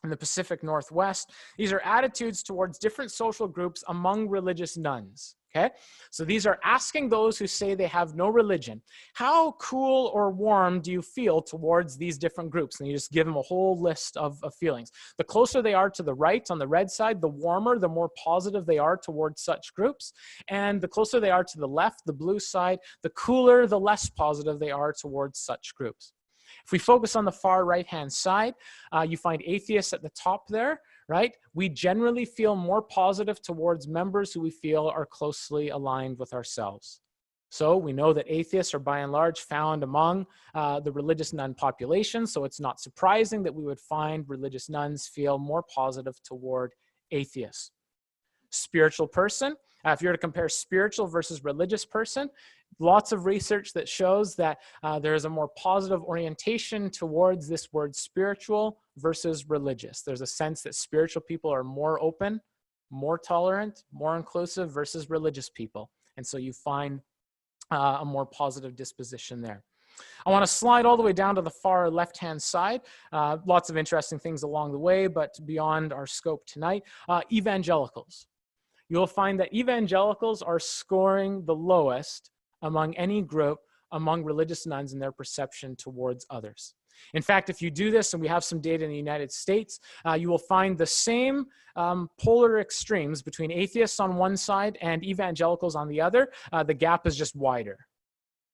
in the Pacific Northwest. These are attitudes towards different social groups among religious nuns, okay? So these are asking those who say they have no religion, how cool or warm do you feel towards these different groups? And you just give them a whole list of feelings. The closer they are to the right on the red side, the warmer, the more positive they are towards such groups. And the closer they are to the left, the blue side, the cooler, the less positive they are towards such groups. If we focus on the far right-hand side, you find atheists at the top there, right? We generally feel more positive towards members who we feel are closely aligned with ourselves. So we know that atheists are by and large found among the religious nun population, so it's not surprising that we would find religious nuns feel more positive toward atheists. Spiritual person, if you were to compare spiritual versus religious person, lots of research that shows that there is a more positive orientation towards this word spiritual versus religious. There's a sense that spiritual people are more open, more tolerant, more inclusive versus religious people. And so you find a more positive disposition there. I want to slide all the way down to the far left-hand side. Lots of interesting things along the way, but beyond our scope tonight. Evangelicals. You'll find that evangelicals are scoring the lowest among any group among religious nuns in their perception towards others. In fact, if you do this, and we have some data in the United States, you will find the same polar extremes between atheists on one side and evangelicals on the other. The gap is just wider.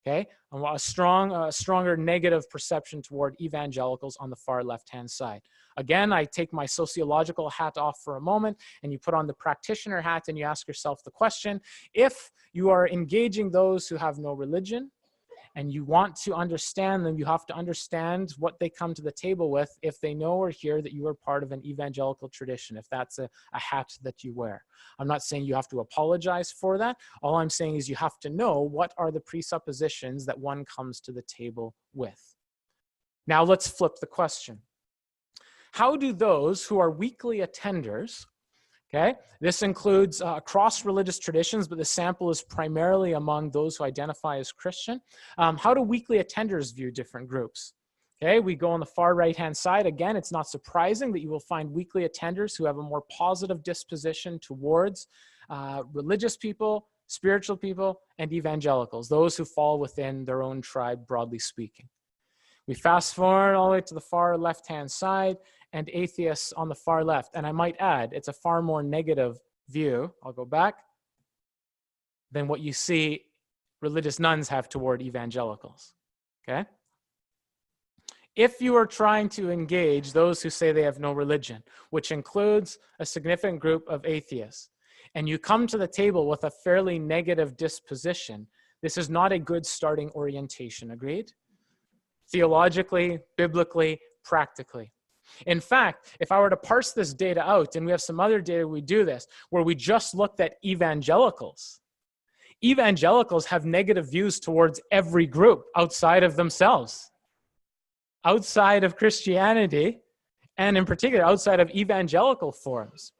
Okay, a stronger negative perception toward evangelicals on the far left-hand side. Again, I take my sociological hat off for a moment, and you put on the practitioner hat, and you ask yourself the question, if you are engaging those who have no religion, and you want to understand them, you have to understand what they come to the table with if they know or hear that you are part of an evangelical tradition, if that's a hat that you wear. I'm not saying you have to apologize for that. All I'm saying is you have to know what are the presuppositions that one comes to the table with. Now let's flip the question. How do those who are weekly attenders, okay, this includes cross-religious traditions, but the sample is primarily among those who identify as Christian. How do weekly attenders view different groups? Okay, we go on the far right-hand side. Again, it's not surprising that you will find weekly attenders who have a more positive disposition towards religious people, spiritual people, and evangelicals, those who fall within their own tribe, broadly speaking. We fast forward all the way to the far left-hand side, and atheists on the far left. And I might add, it's a far more negative view, I'll go back, than what you see religious nuns have toward evangelicals, okay? If you are trying to engage those who say they have no religion, which includes a significant group of atheists, and you come to the table with a fairly negative disposition, this is not a good starting orientation, agreed? Theologically, biblically, practically. In fact, if I were to parse this data out, and we have some other data we do this, where we just looked at evangelicals, evangelicals have negative views towards every group outside of themselves, outside of Christianity, and in particular outside of evangelical forums.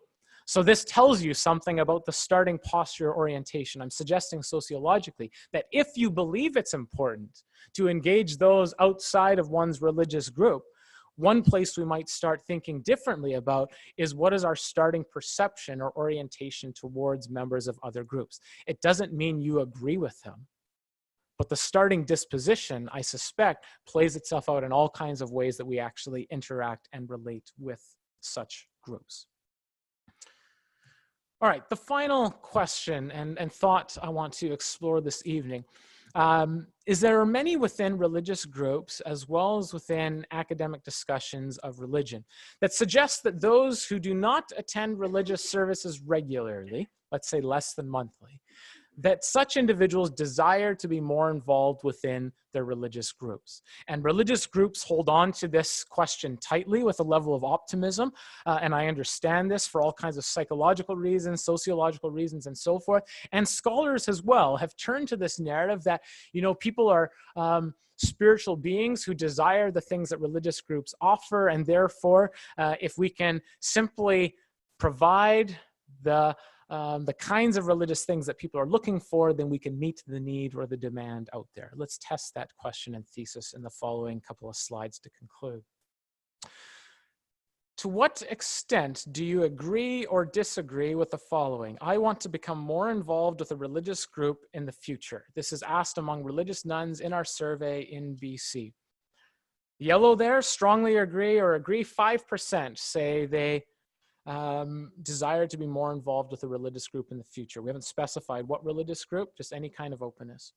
So this tells you something about the starting posture orientation. I'm suggesting sociologically that if you believe it's important to engage those outside of one's religious group, one place we might start thinking differently about is what is our starting perception or orientation towards members of other groups. It doesn't mean you agree with them, but the starting disposition, I suspect, plays itself out in all kinds of ways that we actually interact and relate with such groups. All right, the final question and thought I want to explore this evening is there are many within religious groups as well as within academic discussions of religion that suggest that those who do not attend religious services regularly, let's say less than monthly, that such individuals desire to be more involved within their religious groups. And religious groups hold on to this question tightly with a level of optimism, and I understand this for all kinds of psychological reasons, sociological reasons, and so forth. And scholars as well have turned to this narrative that, you know, people are spiritual beings who desire the things that religious groups offer, and therefore, if we can simply provide the kinds of religious things that people are looking for, then we can meet the need or the demand out there. Let's test that question and thesis in the following couple of slides to conclude. To what extent do you agree or disagree with the following? I want to become more involved with a religious group in the future. This is asked among religious nuns in our survey in BC. Yellow there, strongly agree or agree. 5% say they desire to be more involved with a religious group in the future. We haven't specified what religious group, just any kind of openness.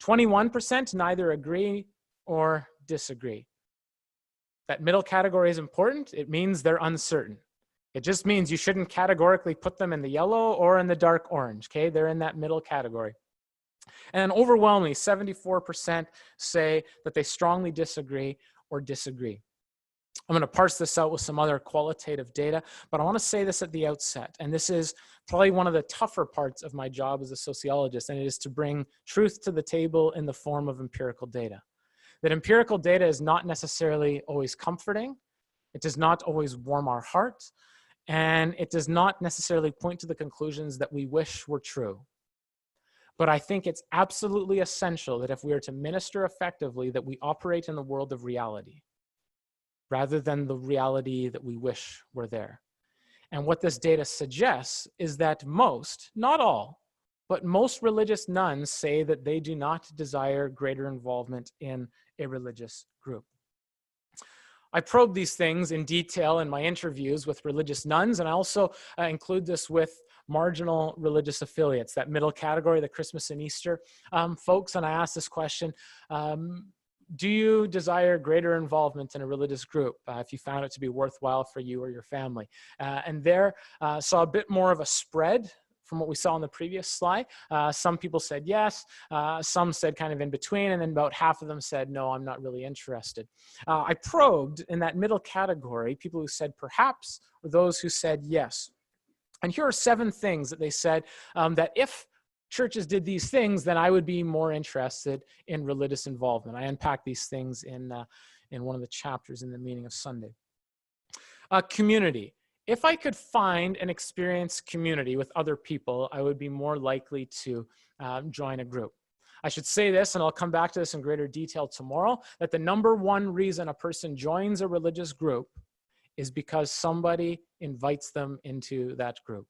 21% neither agree or disagree. That middle category is important. It means they're uncertain. It just means you shouldn't categorically put them in the yellow or in the dark orange, okay? They're in that middle category. And overwhelmingly, 74% say that they strongly disagree or disagree. I'm going to parse this out with some other qualitative data, but I want to say this at the outset, and this is probably one of the tougher parts of my job as a sociologist, and it is to bring truth to the table in the form of empirical data. That empirical data is not necessarily always comforting, it does not always warm our heart, and it does not necessarily point to the conclusions that we wish were true. But I think it's absolutely essential that if we are to minister effectively, that we operate in the world of reality, rather than the reality that we wish were there. And what this data suggests is that most, not all, but most religious nuns say that they do not desire greater involvement in a religious group. I probe these things in detail in my interviews with religious nuns, and I also include this with marginal religious affiliates, that middle category, the Christmas and Easter folks, and I ask this question, do you desire greater involvement in a religious group if you found it to be worthwhile for you or your family? And there saw a bit more of a spread from what we saw on the previous slide. Some people said yes, some said kind of in between, and then about half of them said, no, I'm not really interested. I probed in that middle category, people who said perhaps, or those who said yes. And here are 7 things that they said that if churches did these things, then I would be more interested in religious involvement. I unpack these things in one of the chapters in the Meaning of Sunday. Community. If I could find and experience community with other people, I would be more likely to join a group. I should say this, and I'll come back to this in greater detail tomorrow, that the number one reason a person joins a religious group is because somebody invites them into that group.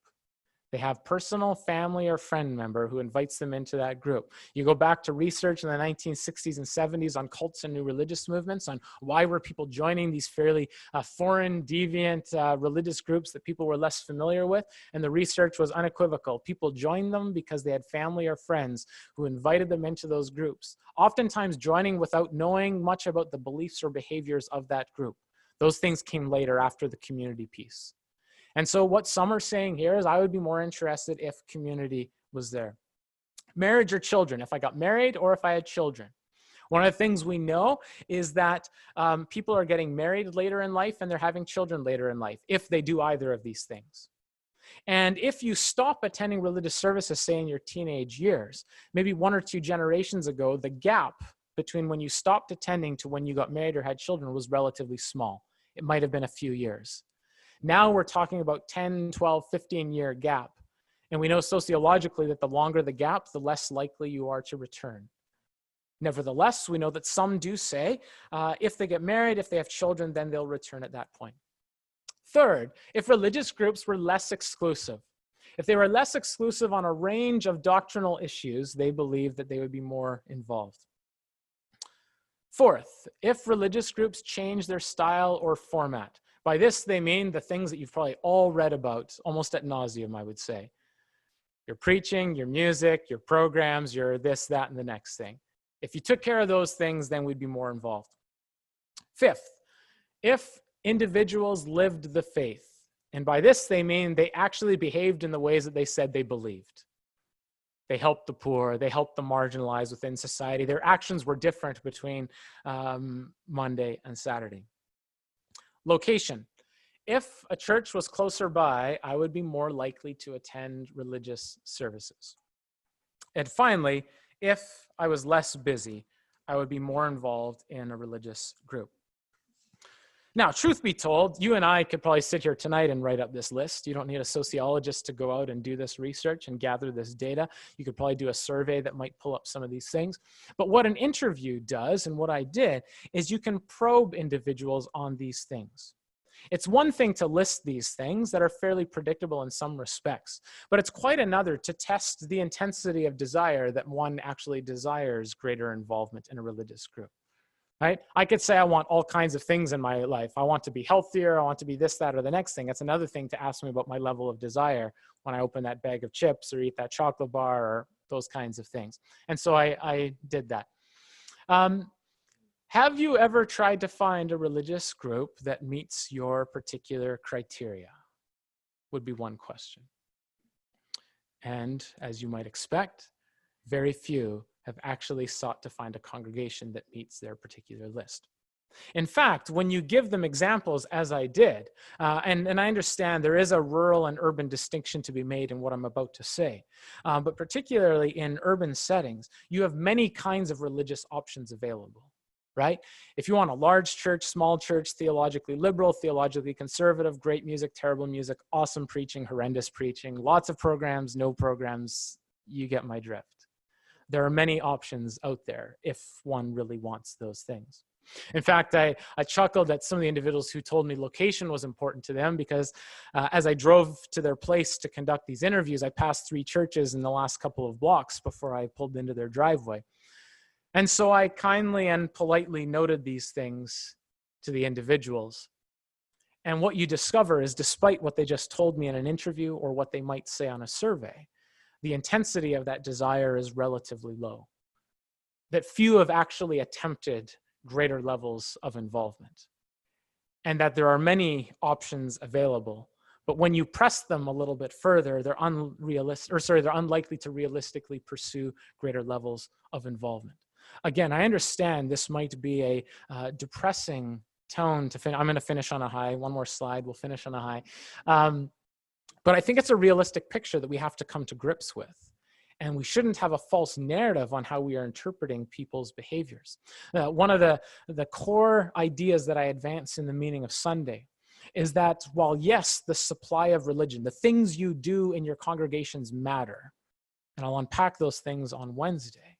They have personal family or friend member who invites them into that group. You go back to research in the 1960s and 70s on cults and new religious movements, on why were people joining these fairly foreign, deviant religious groups that people were less familiar with, and the research was unequivocal. People joined them because they had family or friends who invited them into those groups, oftentimes joining without knowing much about the beliefs or behaviors of that group. Those things came later after the community piece. And so what some are saying here is I would be more interested if community was there. Marriage or children, if I got married or if I had children. One of the things we know is that people are getting married later in life and they're having children later in life, if they do either of these things. And if you stop attending religious services, say in your teenage years, maybe 1 or 2 generations ago, the gap between when you stopped attending to when you got married or had children was relatively small. It might have been a few years. Now we're talking about 10, 12, 15-year gap. And we know sociologically that the longer the gap, the less likely you are to return. Nevertheless, we know that some do say if they get married, if they have children, then they'll return at that point. Third, if religious groups were less exclusive. If they were less exclusive on a range of doctrinal issues, they believe that they would be more involved. Fourth, if religious groups change their style or format. By this, they mean the things that you've probably all read about, almost ad nauseum, I would say. Your preaching, your music, your programs, your this, that, and the next thing. If you took care of those things, then we'd be more involved. Fifth, if individuals lived the faith, and by this they mean they actually behaved in the ways that they said they believed. They helped the poor, they helped the marginalized within society. Their actions were different between Monday and Saturday. Location. If a church was closer by, I would be more likely to attend religious services. And finally, if I was less busy, I would be more involved in a religious group. Now, truth be told, you and I could probably sit here tonight and write up this list. You don't need a sociologist to go out and do this research and gather this data. You could probably do a survey that might pull up some of these things. But what an interview does, and what I did, is you can probe individuals on these things. It's one thing to list these things that are fairly predictable in some respects, but it's quite another to test the intensity of desire that one actually desires greater involvement in a religious group. Right? I could say I want all kinds of things in my life. I want to be healthier. I want to be this, that, or the next thing. That's another thing to ask me about my level of desire when I open that bag of chips or eat that chocolate bar or those kinds of things. And so I did that. Have you ever tried to find a religious group that meets your particular criteria? Would be one question. And as you might expect, very few have actually sought to find a congregation that meets their particular list. In fact, when you give them examples, as I did, and I understand there is a rural and urban distinction to be made in what I'm about to say, but particularly in urban settings, you have many kinds of religious options available. Right? If you want a large church, small church, theologically liberal, theologically conservative, great music, terrible music, awesome preaching, horrendous preaching, lots of programs, no programs, you get my drift. There are many options out there if one really wants those things. In fact, I chuckled at some of the individuals who told me location was important to them because as I drove to their place to conduct these interviews, I passed 3 churches in the last couple of blocks before I pulled into their driveway. And so I kindly and politely noted these things to the individuals. And what you discover is, despite what they just told me in an interview or what they might say on a survey, the intensity of that desire is relatively low. That few have actually attempted greater levels of involvement. And that there are many options available, But when you press them a little bit further, they're unlikely to realistically pursue greater levels of involvement. Again, I understand this might be a depressing tone to finish. I'm going to finish on a high. One more slide, we'll finish on a high. But I think it's a realistic picture that we have to come to grips with. And we shouldn't have a false narrative on how we are interpreting people's behaviors. One of the core ideas that I advance in the meaning of Sunday is that while, yes, the supply of religion, the things you do in your congregations matter, and I'll unpack those things on Wednesday,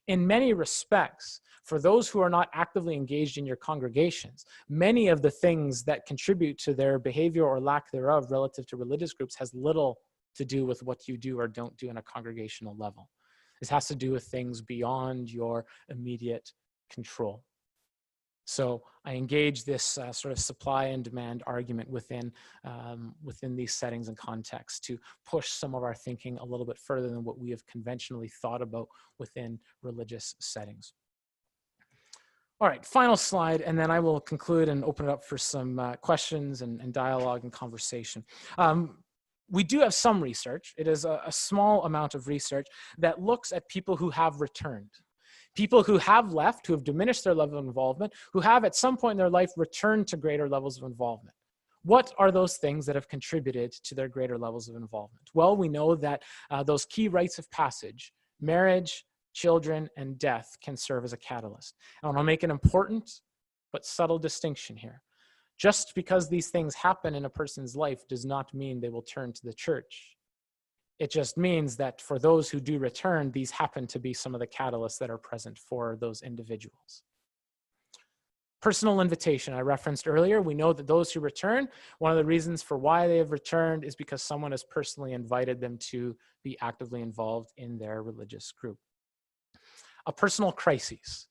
in many respects, for those who are not actively engaged in your congregations, many of the things that contribute to their behavior or lack thereof relative to religious groups has little to do with what you do or don't do on a congregational level. This has to do with things beyond your immediate control. So I engage this sort of supply and demand argument within these settings and contexts to push some of our thinking a little bit further than what we have conventionally thought about within religious settings. All right, final slide, and then I will conclude and open it up for some questions and dialogue and conversation. We do have some research. It is a small amount of research that looks at people who have returned. People who have left, who have diminished their level of involvement, who have at some point in their life returned to greater levels of involvement. What are those things that have contributed to their greater levels of involvement? Well, we know that those key rites of passage, marriage, children, and death can serve as a catalyst. I want to make an important but subtle distinction here. Just because these things happen in a person's life does not mean they will turn to the church. It just means that for those who do return, these happen to be some of the catalysts that are present for those individuals. Personal invitation, I referenced earlier. We know that those who return, one of the reasons for why they have returned is because someone has personally invited them to be actively involved in their religious group. A personal crisis.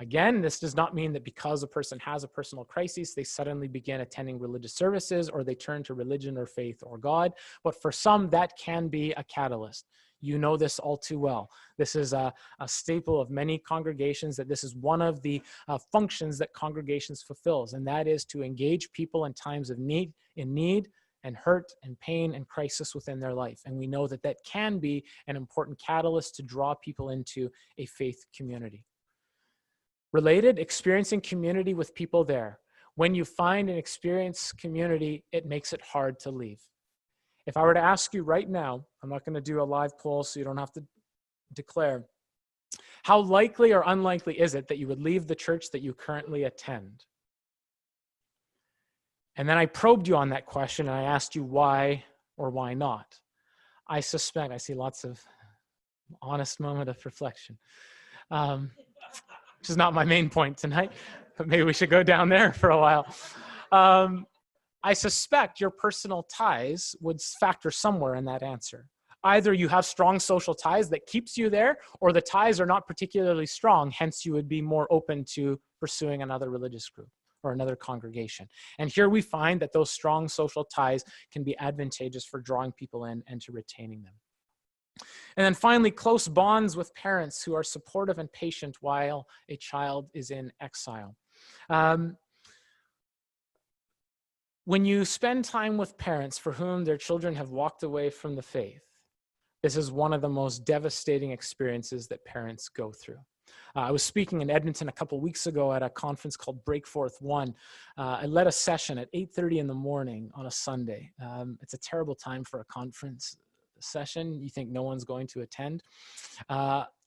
Again, this does not mean that because a person has a personal crisis, they suddenly begin attending religious services or they turn to religion or faith or God. But for some, that can be a catalyst. You know this all too well. This is a staple of many congregations, that this is one of the functions that congregations fulfills, and that is to engage people in times of need and hurt and pain and crisis within their life. And we know that that can be an important catalyst to draw people into a faith community. Related, experiencing community with people there. When you find and experience community, it makes it hard to leave. If I were to ask you right now, I'm not going to do a live poll so you don't have to declare, how likely or unlikely is it that you would leave the church that you currently attend? And then I probed you on that question and I asked you why or why not. I suspect, I see lots of honest moment of reflection. Which is not my main point tonight, but maybe we should go down there for a while. I suspect your personal ties would factor somewhere in that answer. Either you have strong social ties that keeps you there, or the ties are not particularly strong, hence you would be more open to pursuing another religious group or another congregation. And here we find that those strong social ties can be advantageous for drawing people in and to retaining them. And then finally, close bonds with parents who are supportive and patient while a child is in exile. When you spend time with parents for whom their children have walked away from the faith, this is one of the most devastating experiences that parents go through. I was speaking in Edmonton a couple weeks ago at a conference called Breakforth One. I led a session at 8:30 in the morning on a Sunday. It's a terrible time for a conference session. You think no one's going to attend,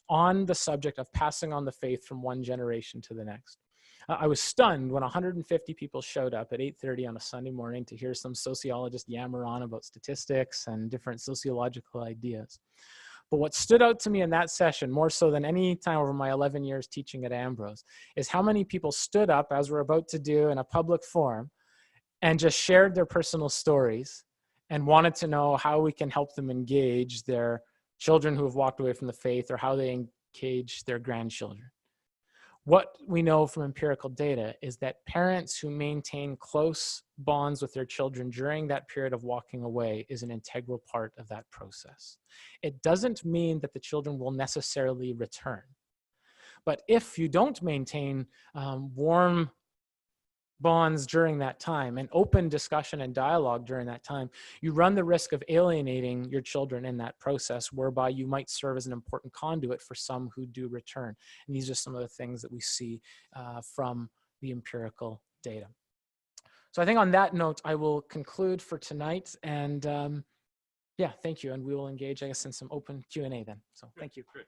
on the subject of passing on the faith from one generation to the next. I was stunned when 150 people showed up at 8:30 on a Sunday morning to hear some sociologist yammer on about statistics and different sociological ideas. But what stood out to me in that session, more so than any time over my 11 years teaching at Ambrose, is how many people stood up, as we're about to do in a public forum, and just shared their personal stories and wanted to know how we can help them engage their children who have walked away from the faith, or how they engage their grandchildren. What we know from empirical data is that parents who maintain close bonds with their children during that period of walking away is an integral part of that process. It doesn't mean that the children will necessarily return. But if you don't maintain warm bonds during that time and open discussion and dialogue during that time, you run the risk of alienating your children in that process, whereby you might serve as an important conduit for some who do return. And these are some of the things that we see from the empirical data. So I think on that note, I will conclude for tonight. And yeah, thank you. And we will engage, I guess, in some open Q&A then. So thank you. Great.